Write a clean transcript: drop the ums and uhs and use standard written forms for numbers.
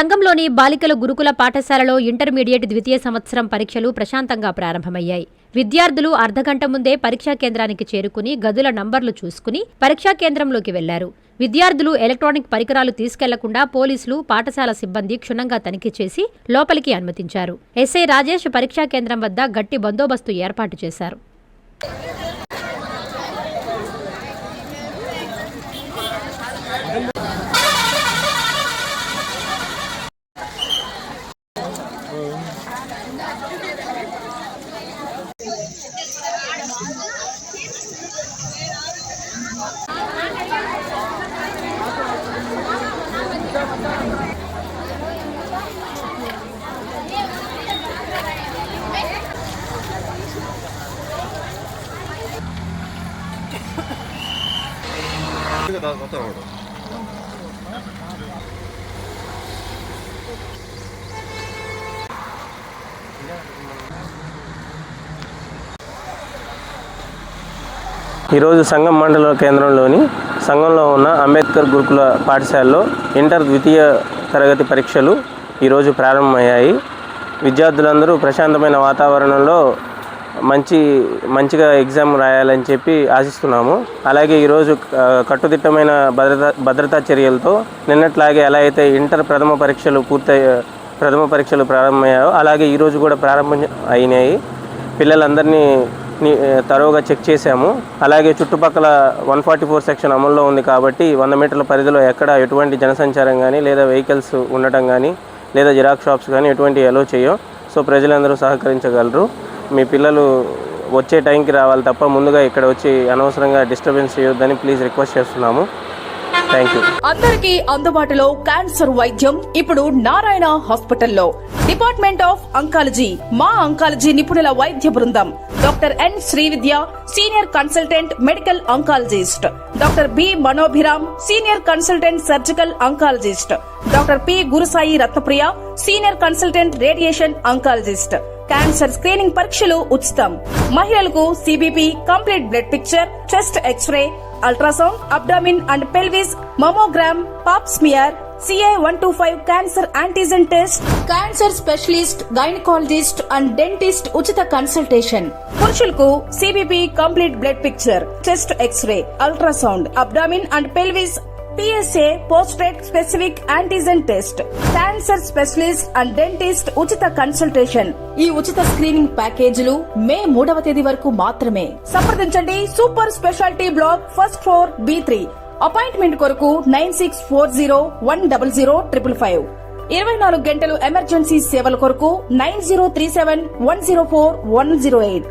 సంఘంలోని బాలికల గురుకుల పాఠశాలలో ఇంటర్మీడియట్ ద్వితీయ సంవత్సరం పరీక్షలు ప్రశాంతంగా ప్రారంభమయ్యాయి. విద్యార్థులు అర్ధగంట ముందే పరీక్షా కేంద్రానికి చేరుకుని గదుల నంబర్లు చూసుకుని పరీక్షా కేంద్రంలోకి వెళ్లారు. విద్యార్థులు ఎలక్ట్రానిక్ పరికరాలు తీసుకెళ్లకుండా పోలీసులు, పాఠశాల సిబ్బంది క్షుణ్ణంగా తనిఖీ చేసి లోపలికి అనుమతించారు. ఎస్ఐ రాజేష్ పరీక్షా కేంద్రం వద్ద గట్టి బందోబస్తు ఏర్పాటు చేశారు. ఈరోజు సంఘం మండల కేంద్రంలోని సంఘంలో ఉన్న అంబేద్కర్ గురుకుల పాఠశాలలో ఇంటర్ ద్వితీయ తరగతి పరీక్షలు ఈరోజు ప్రారంభమయ్యాయి. విద్యార్థులందరూ ప్రశాంతమైన వాతావరణంలో మంచిగా ఎగ్జామ్ రాయాలని చెప్పి ఆశిస్తున్నాము. అలాగే ఈరోజు కట్టుదిట్టమైన భద్రతా చర్యలతో నిన్నట్లాగే ఎలా అయితే ఇంటర్ ప్రథమ పరీక్షలు ప్రారంభమయ్యాయో అలాగే ఈరోజు కూడా ప్రారంభం అయినాయి. పిల్లలందరినీ తరోగా చెక్ చేశాము. అలాగే చుట్టుపక్కల 144 సెక్షన్ అమల్లో ఉంది కాబట్టి 100 మీటర్ల పరిధిలో ఎక్కడ ఎటువంటి జనసంచారం కానీ లేదా వెహికల్స్ ఉండటం కానీ లేదా జిరాక్స్ షాప్స్ కానీ ఎటువంటి అలో చేయం. సో ప్రజలందరూ సహకరించగలరు. మీ పిల్లలు వచ్చే టైంకి రావాలి తప్ప ముందుగా ఇక్కడ వచ్చి అనవసరంగా డిస్టర్బెన్స్ చేయొద్దని ప్లీజ్ రిక్వెస్ట్ చేస్తున్నాము. Thank you. అందరికీ అందుబాటులో క్యాన్సర్ వైద్యం ఇప్పుడు నారాయణ హాస్పిటల్లో. డిపార్ట్మెంట్ ఆఫ్ అంకాలజీ, మా అంకాలజీ నిపుణుల వైద్య బృందం. Doctor N Srividya, senior consultant medical oncologist. Doctor B Manobhiram, senior consultant surgical oncologist. Doctor P Gurusai Ratnapriya, senior consultant radiation oncologist. Cancer screening పరీక్షలు ఉచితం. మహిళలకు CBP, complete blood picture, chest x ray, ultrasound, abdomen and pelvis, mammogram, pap smear, CA-125 cancer antigen test, cancer specialist, gynaecologist and dentist ఉచిత consultation. పురుషులకు CBP, complete blood picture, chest x ray, ultrasound, abdomen and pelvis, PSA పోస్ట్రేట్ specific antigen test, cancer specialist and dentist ఉచిత consultation. ఈ ఉచిత screening ప్యాకేజీలు మే 3వ తేదీ వరకు మాత్రమే. సంప్రదించండి super speciality block, first floor, B3. Appointment కొరకు 9640100555. 24 గంటలు ఎమర్జెన్సీ సేవల కొరకు 9037104108.